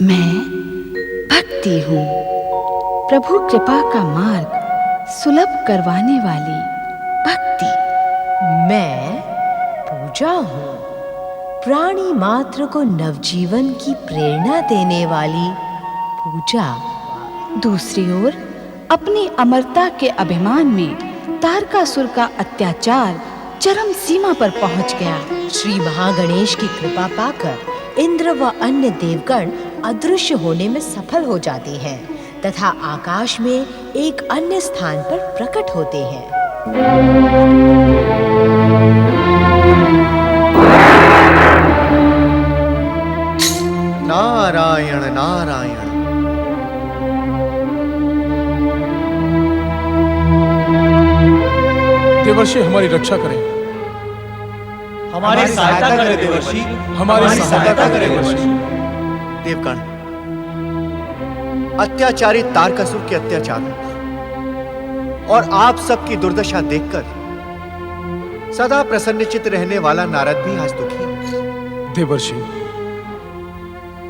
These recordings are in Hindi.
मैं भक्ति हूँ, प्रभु कृपा का मार्ग सुलभ करवाने वाली भक्ति। मैं पूजा हूँ, प्राणी मात्र को नवजीवन की प्रेरणा देने वाली पूजा। दूसरी ओर अपनी अमरता के अभिमान में तारकासुर का अत्याचार चरम सीमा पर पहुंच गया। श्री महागणेश की कृपा पाकर इंद्र व अन्य देवगण अदृश्य होने में सफल हो जाते हैं तथा आकाश में एक अन्य स्थान पर प्रकट होते हैं। नारायण नारायण। देवर्षि हमारी रक्षा करें, हमारी सहायता करें देवर्षि, हमारी सहायता करें देवर्षि। देवगण, अत्याचारी तारकासुर के अत्याचार और आप सबकी दुर्दशा देखकर सदा प्रसन्नचित्त रहने वाला नारद भी आज दुखी है। देवर्षि,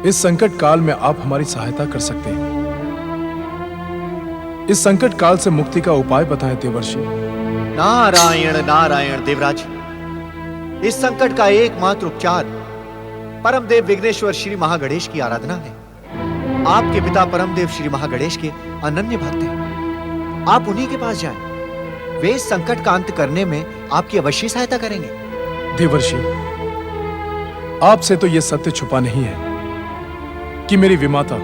इस संकट काल में आप हमारी सहायता कर सकते हैं। इस संकट काल से मुक्ति का उपाय बताएं देवर्षि। नारायण नारायण देवराज, इस संकट का एकमात्र उपचार परमदेव विघ्नेश्वर श्री महागणेश की आराधना है। आपके पिता परमदेव श्री महागणेश के अनन्य भक्त हैं। आप उन्हीं के पास जाएं। वे इस संकट का अंत करने में आपकी अवश्य सहायता करेंगे। देवर्षि, आपसे तो यह सत्य छुपा नहीं है कि मेरी विमाता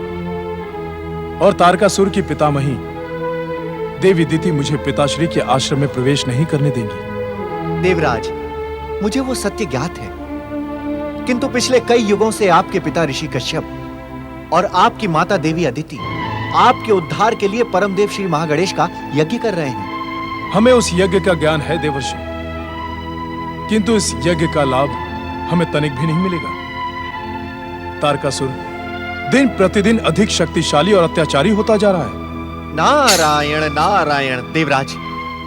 और तारकासुर की पितामही देवी दिति मुझे पिताश्री के आश्रम में प्रवेश नहीं करने देंगी। देवराज, मुझे वो सत्य ज्ञात है, किंतु पिछले कई युगों से आपके पिता ऋषि कश्यप और आपकी माता देवी अदिति आपके उद्धार के लिए परमदेव श्री महागणेश का यज्ञ कर रहे हैं। हमें उस यज्ञ का ज्ञान है देवर्षि, किंतु इस यज्ञ का लाभ हमें तनिक भी नहीं मिलेगा। तारकासुर दिन प्रतिदिन अधिक शक्तिशाली और अत्याचारी होता जा रहा है। नारायण नारायण। देवराज,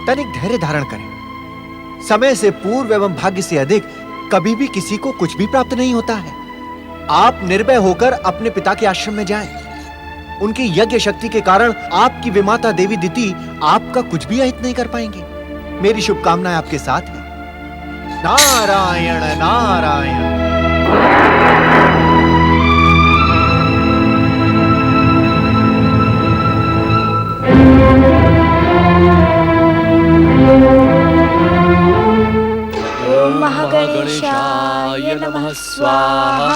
तनिक धैर्य धारण करें। समय से पूर्व एवं भाग्य से अधिक कभी भी किसी को कुछ भी प्राप्त नहीं होता है। आप निर्भय होकर अपने पिता के आश्रम में जाएं। उनकी यज्ञ शक्ति के कारण आपकी विमाता देवी दिति आपका कुछ भी अहित नहीं कर पाएंगी। मेरी शुभकामनाएं आपके साथ हैं। नारायण नारायण। महागणेशाय नमः स्वाहा।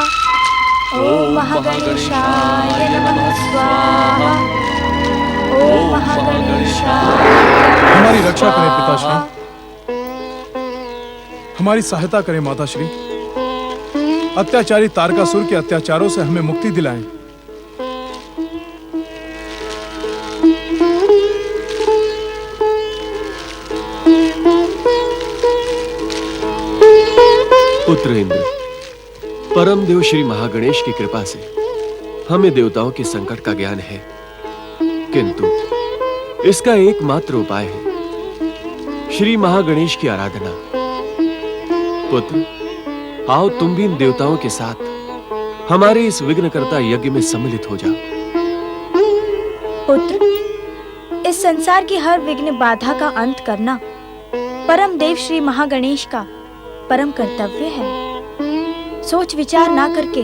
ओम महागणेशाय नमः स्वाहा। ओम महागणेशाय। हमारी रक्षा करें पिताश्री, हमारी सहायता करें माताश्री। अत्याचारी तारकासुर के अत्याचारों से हमें मुक्ति दिलाएं। पुत्र इंद्र, परमदेव श्री महागणेश की कृपा से हमें देवताओं के संकट का ज्ञान है, किंतु इसका एकमात्र उपाय है श्री महागणेश की आराधना। पुत्र, आओ तुम भी इन देवताओं के साथ हमारे इस विघ्नकर्ता यज्ञ में सम्मिलित हो जाओ। पुत्र, इस संसार की हर विघ्न बाधा का अंत करना परम देव श्री महागणेश का परम कर्तव्य है। सोच विचार ना करके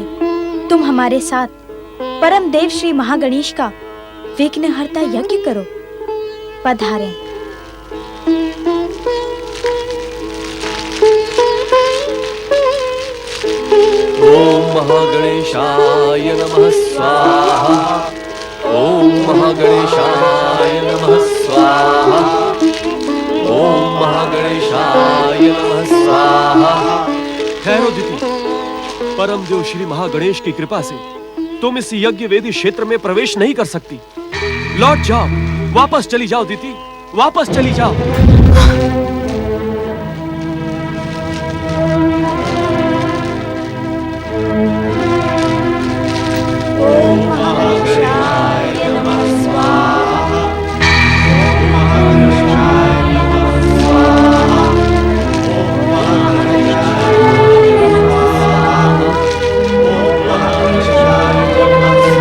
तुम हमारे साथ परम देव श्री महागणेश का विघ्नहर्ता यज्ञ करो। पधारें। ओम महागणेशाय नमः स्वाहा। ओम महागणेशाय नमः स्वाहा। ओम महागणेशाय नमः स्वाहा। ठहरो दिति, परमदेव श्री महागणेश की कृपा से तुम इस यज्ञ वेदी क्षेत्र में प्रवेश नहीं कर सकती। लौट जाओ, वापस चली जाओ दिति, वापस चली जाओ। ओम महागणेशाय नमः स्वाहा। ओम महागणेशाय नमः स्वाहा। ओम महागणेशाय नमः स्वाहा। ओम महागणेशाय नमः स्वाहा।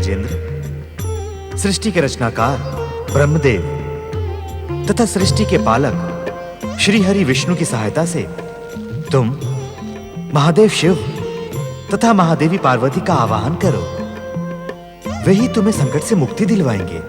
राजेंद्र, सृष्टि के रचनाकार ब्रह्मदेव तथा सृष्टि के पालक श्री हरि विष्णु की सहायता से तुम महादेव शिव तथा महादेवी पार्वती का आवाहन करो। वे ही तुम्हें संकट से मुक्ति दिलवाएंगे।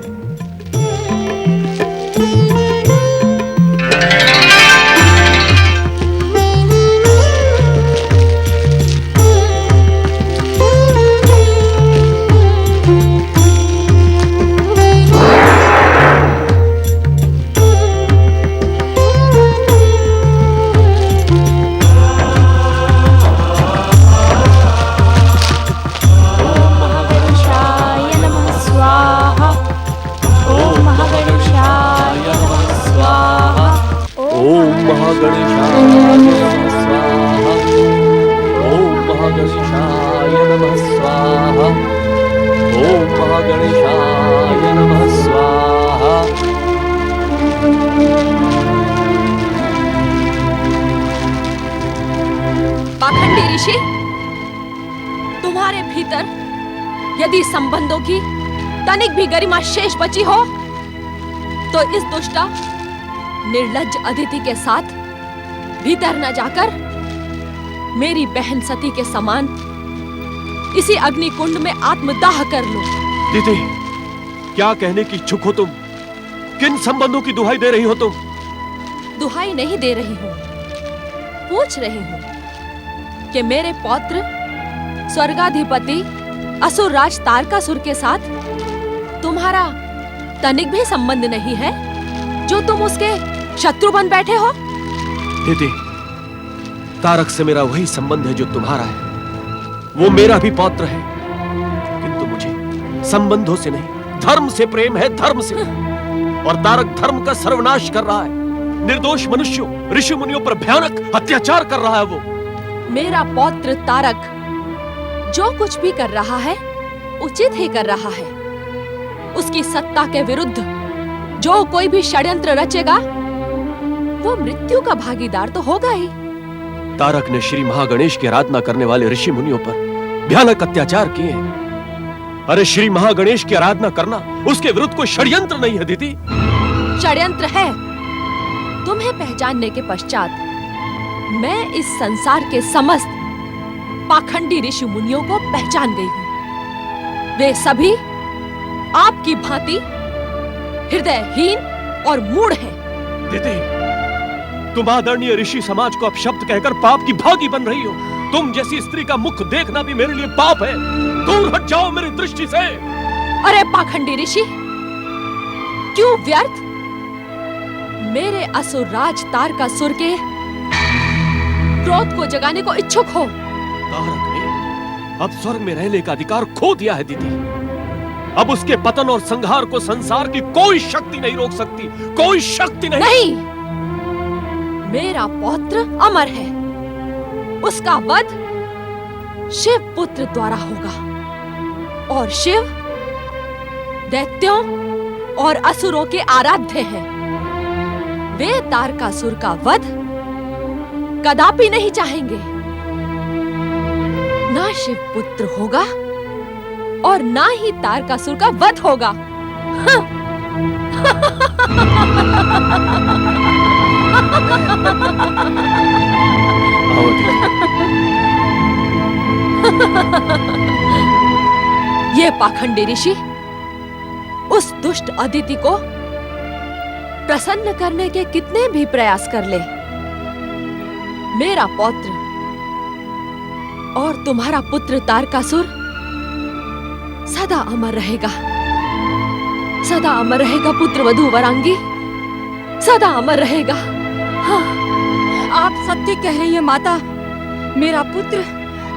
पाखंडी ऋषि, तुम्हारे भीतर यदि संबंधों की तनिक भी गरिमा शेष बची हो तो इस दुष्टा निर्लज्ज अदिति के साथ भीतर न जाकर मेरी बहन सती के समान इसी अग्नि कुंड में आत्मदाह कर लो। दीदी, क्या कहने की इच्छुक हो तुम? किन संबंधों की दुहाई दे रही हो तुम? दुहाई नहीं दे रही हूँ, पूछ रही हूँ कि मेरे पौत्र स्वर्गाधिपति असुरराज तारकासुर के साथ तुम्हारा तनिक भी संबंध नहीं है, जो तुम उसके शत्रु बन बैठे हो? दीदी, तारक से मेरा वही संबंध है जो तुम्हारा है। वो मेरा भी पौत्र है, किंतु मुझे संबंधों से नहीं, धर्म से प्रेम है, धर्म से। और तारक धर्म का सर्वनाश कर रहा है, निर्दोष मनुष्यों, ऋषि मुनियों पर भयानक अत्याचार कर रहा है वो। मेरा पौत्र तारक जो कुछ भी कर रहा है उचित ही कर रहा है। उसकी सत्ता के विरुद्ध जो कोई भी षड्यंत्र रचेगा वो मृत्यु का भागीदार तो होगा ही। तारक ने श्री महागणेश की आराधना करने वाले ऋषि मुनियों पर भयानक अत्याचार किए हैं। अरे श्री महागणेश की आराधना करना उसके विरुद्ध कोई षड्यंत्र नहीं है दीदी। षड्यंत्र है। तुम्हें पहचानने के पश्चात मैं इस संसार के समस्त पाखंडी ऋषि मुनियों को पहचान गई हूँ। वे सभी आपकी भांति हृदयहीन और मूढ़ हैं। दीदी, तुम आदरणीय ऋषि समाज को अपशब्द कहकर पाप की भागी बन रही हो। तुम जैसी स्त्री का मुख देखना भी मेरे लिए पाप है। दूर हट जाओ मेरी दृष्टि से। अरे पाखंडी ऋषि, क्यों व्यर्थ मेरे असुरराज तारकासुर के क्रोध को जगाने को इच्छुक हो? तारक ने अब स्वर्ग में रहने का अधिकार खो दिया है दीदी। अब उसके पतन और संहार को संसार की कोई शक्ति नहीं रोक सकती, कोई शक्ति नहीं। नहीं, मेरा पौत्र अमर है। उसका वध शिव पुत्र द्वारा होगा और शिव दैत्यों और असुरों के आराध्य हैं। वे तारकासुर का वध कदापि नहीं चाहेंगे। ना शिव पुत्र होगा और ना ही तारकासुर का वध होगा। ये पाखंडी ऋषि उस दुष्ट अदिति को प्रसन्न करने के कितने भी प्रयास कर ले, मेरा पौत्र और तुम्हारा पुत्र तारकासुर सदा अमर रहेगा। सदा अमर रहेगा पुत्र वधू वरांगी, सदा अमर रहेगा। हाँ। आप सत्य कह रही हैं माता। मेरा पुत्र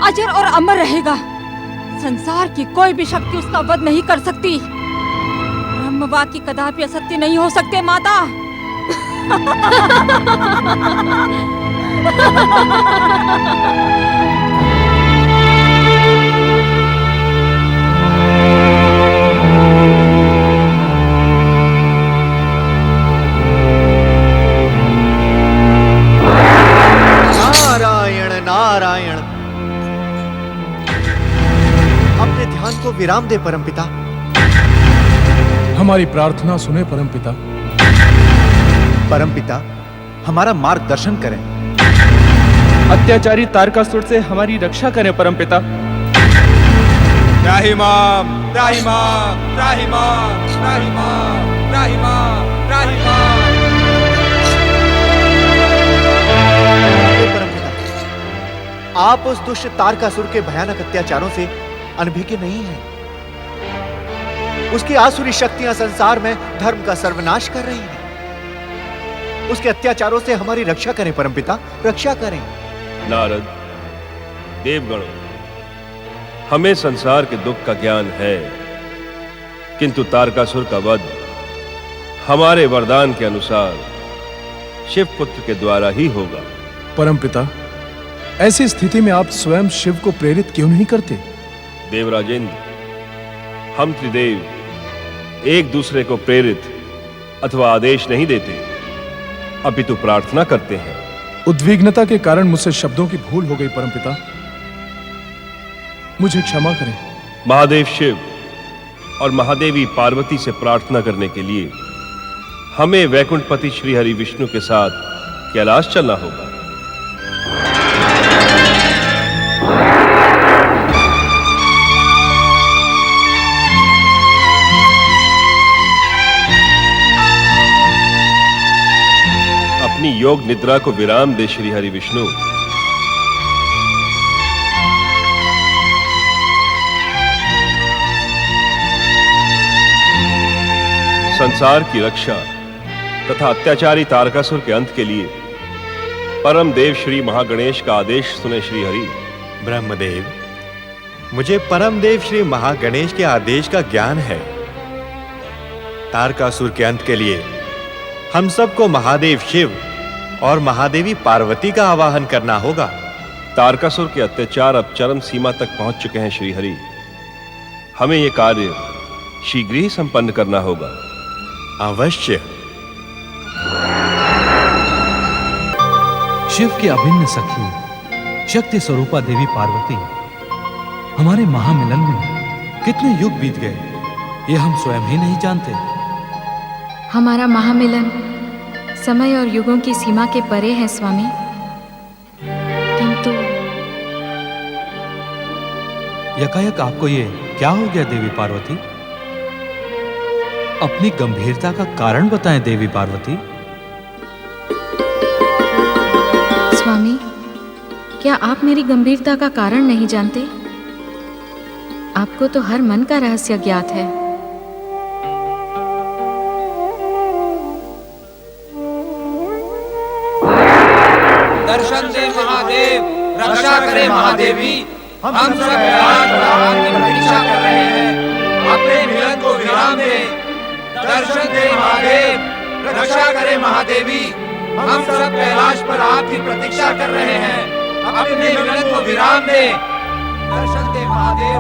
अजर और अमर रहेगा। संसार की कोई भी शक्ति उसका वध नहीं कर सकती। ब्रह्मवाक्य कदापि असत्य नहीं हो सकते माता। नारायण नारायण। अपने ध्यान को विराम दे परमपिता। हमारी प्रार्थना सुने परमपिता। परमपिता, हमारा मार्गदर्शन करें। अत्याचारी तारकासुर से हमारी रक्षा करें परमपिता। त्राहिमाम, त्राहिमाम, त्राहिमाम, त्राहिमाम, त्राहिमाम, त्राहिमाम। हे परमपिता, आप उस दुष्ट तारकासुर के भयानक अत्याचारों से अनभिज्ञ नहीं हैं। उसकी आसुरी शक्तियां संसार में धर्म का सर्वनाश कर रही हैं। उसके अत्याचारों से हमारी रक्षा करें परमपिता, रक्षा करें। नारद, देवगणों, हमें संसार के दुख का ज्ञान है, किंतु तारकासुर का वध हमारे वरदान के अनुसार शिव पुत्र के द्वारा ही होगा। परमपिता, ऐसी स्थिति में आप स्वयं शिव को प्रेरित क्यों नहीं करते? देवराजेंद्र, हम त्रिदेव एक दूसरे को प्रेरित अथवा आदेश नहीं देते, अपितु प्रार्थना करते हैं। उद्विग्नता के कारण मुझसे शब्दों की भूल हो गई परमपिता, मुझे क्षमा करें। महादेव शिव और महादेवी पार्वती से प्रार्थना करने के लिए हमें वैकुंठपति श्री हरि विष्णु के साथ कैलाश चलना होगा। अपनी योग निद्रा को विराम दे श्री हरि विष्णु। संसार की रक्षा तथा अत्याचारी तारकासुर के अंत के लिए परम देव श्री महागणेश का आदेश सुने श्री हरि। ब्रह्मदेव, मुझे परम देव श्री महागणेश के आदेश का ज्ञान है। तारकासुर के अंत के लिए हम सबको महादेव शिव और महादेवी पार्वती का आवाहन करना होगा। तारकासुर के अत्याचार अब चरम सीमा तक पहुंच चुके हैं श्री हरि। हमें यह कार्य शीघ्र ही संपन्न करना होगा। अवश्य। शिव की अभिन्न सखी शक्ति स्वरूपा देवी पार्वती, हमारे महामिलन में कितने युग बीत गए, ये हम स्वयं ही नहीं जानते। हमारा महामिलन समय और युगों की सीमा के परे है स्वामी, किंतु यकायक आपको ये क्या हो गया देवी पार्वती? अपनी गंभीरता का कारण बताएं देवी पार्वती। स्वामी, क्या आप मेरी गंभीरता का कारण नहीं जानते? आपको तो हर मन का रहस्य ज्ञात है। दर्शन दे महादेव, रक्षा करे महादेवी। हम सब कैलाश भगवान की प्रतीक्षा कर रहे हैं, अपने मिलन को विराम दे। दर्शन दे महादेव, रक्षा करे महादेवी। हम सब कैलाश पर आपकी प्रतीक्षा कर रहे हैं, अपने मिलन को विराम दे। दर्शन दे महादेव,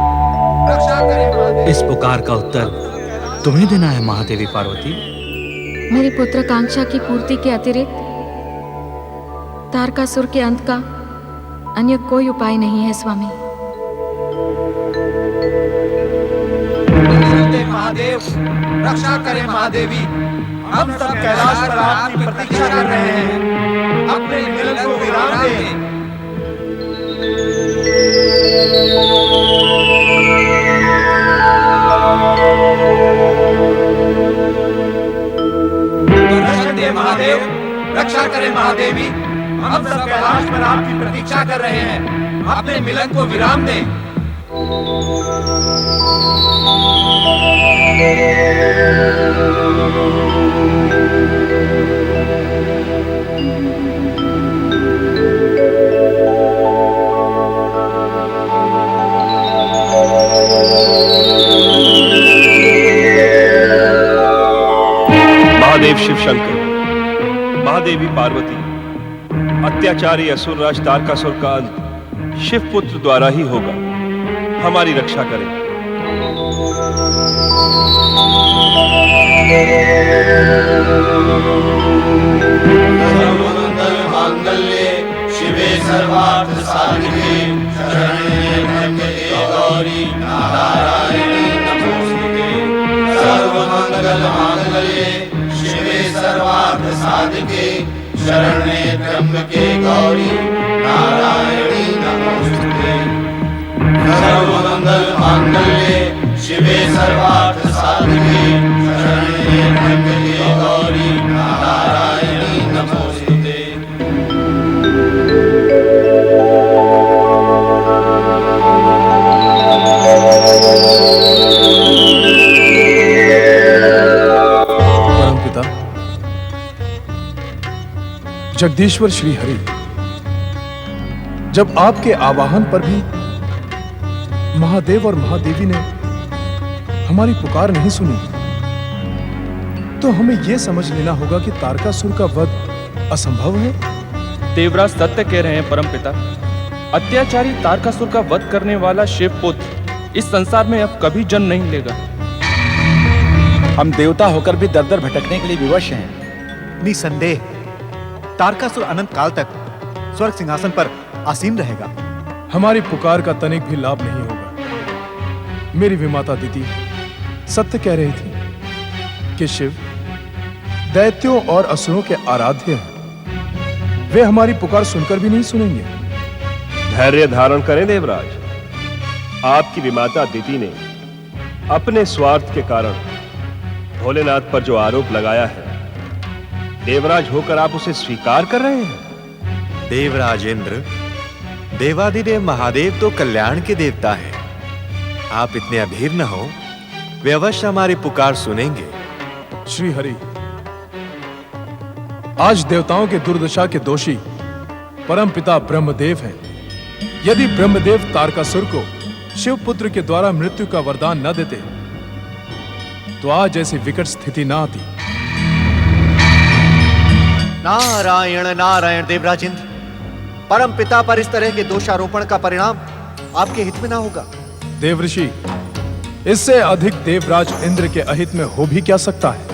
रक्षा करे महादेव। इस पुकार का उत्तर तुम्हें देना है महादेवी पार्वती। मेरी पुत्रकांक्षा की पूर्ति के अतिरिक्त तारकासुर के अंत का अन्य कोई उपाय नहीं है स्वामी। दर्शन दे महादेव, रक्षा करे महादेवी। हम सब कैलाश पर आपकी प्रतीक्षा कर रहे हैं, अपने मिलन को विराम दे। दर्शन दे महादेव, रक्षा करे महादेवी। हम सब कैलाश पर आपकी प्रतीक्षा कर रहे हैं, अपने मिलन को विराम दें। महादेव शिव शंकर, महादेवी पार्वती, अत्याचारी असुरराज तारकासुर का अंत शिव पुत्र द्वारा ही होगा। हमारी रक्षा करें। सर्वमंगल मांगल्ये शिवे सर्वार्थ साधिके शरण्ये त्र्यंबके गौरी साधिके शरण्ये त्र्यंबके गौरी नारायणी नमोस्तुते। सर्वमंगल मांगल्ये शिवे सर्वार्थ साधिके शरण्ये त्र्यंबके गौरी नारायणी नमोस्तुते। परमपिता जगदीश्वर श्री हरि, जब आपके आवाहन पर भी महादेव और महादेवी ने हमारी पुकार नहीं सुनी, तो हमें यह समझ लेना होगा कि तारकासुर का वध असंभव है। देवराज सत्य कह रहे हैं परमपिता। अत्याचारी तारकासुर का वध करने वाला शिव पुत्र इस संसार में अब कभी जन्म नहीं लेगा। हम देवता होकर भी दर दर भटकने के लिए विवश हैं। निसंदेह तारकासुर अनंत काल तक स्वर्ग सिंहासन पर आसीन रहेगा। हमारी पुकार का तनिक भी लाभ नहीं होगा। मेरी विमाता दीति सत्य कह रही थी कि शिव दैत्यों और असुरों के आराध्य हैं। वे हमारी पुकार सुनकर भी नहीं सुनेंगे। धैर्य धारण करें देवराज। आपकी विमाता दिति ने अपने स्वार्थ के कारण भोलेनाथ पर जो आरोप लगाया है, देवराज होकर आप उसे स्वीकार कर रहे हैं। देवराज इंद्र, देवादिदेव महादेव तो कल्याण के देवता हैं। आप इतने अधीर न हो, वे अवश्य हमारी पुकार सुनेंगे। श्री हरि, आज देवताओं के दुर्दशा के दोषी परमपिता ब्रह्मदेव हैं। यदि ब्रह्मदेव तारकासुर को शिवपुत्र के द्वारा मृत्यु का वरदान न देते, तो आज ऐसी विकट स्थिति न आती। नारायण नारायण देवराज इंद्र, परम पिता पर इस तरह के दोषारोपण का परिणाम आपके हित में ना होगा। देवऋषि, इससे अधिक देवराज इंद्र के अहित में हो भी क्या सकता है।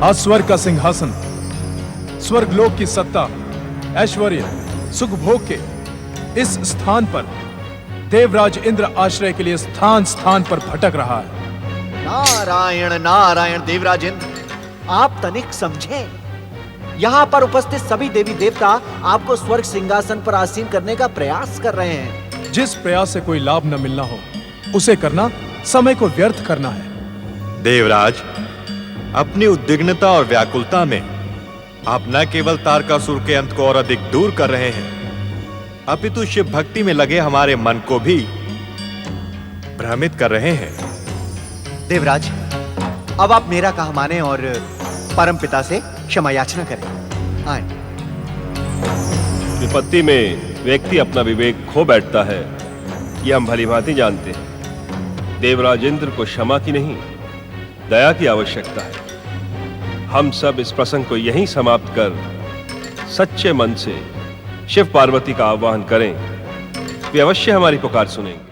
आज स्वर्ग का सिंहासन, स्वर्गलोक की सत्ता, ऐश्वर्य, सुख भोग के इस स्थान पर देवराज इंद्र आश्रय के लिए स्थान स्थान पर भटक रहा है। नारायण नारायण देवराज इंद्र, आप तनिक समझें। यहां पर उपस्थित सभी देवी देवता आपको स्वर्ग सिंहासन पर आसीन करने का प्रयास कर रहे हैं। जिस प्रयास से कोई लाभ न मिलना हो, उसे करना समय को व्यर्थ करना है। देवराज, अपनी उद्विग्नता और व्याकुलता में आप न केवल तारकासुर के अंत को और अधिक दूर कर रहे हैं, अपितु शिव भक्ति में लगे हमारे मन को भी भ्रमित कर रहे हैं। देवराज, अब आप मेरा कहा माने और परम पिता से क्षमा याचना करें। आए। विपत्ति में व्यक्ति अपना विवेक खो बैठता है, यह हम भलीभांति जानते हैं। देवराज इंद्र को क्षमा की नहीं, दया की आवश्यकता है। हम सब इस प्रसंग को यहीं समाप्त कर सच्चे मन से शिव पार्वती का आह्वान करें। वे अवश्य हमारी पुकार सुनेंगे।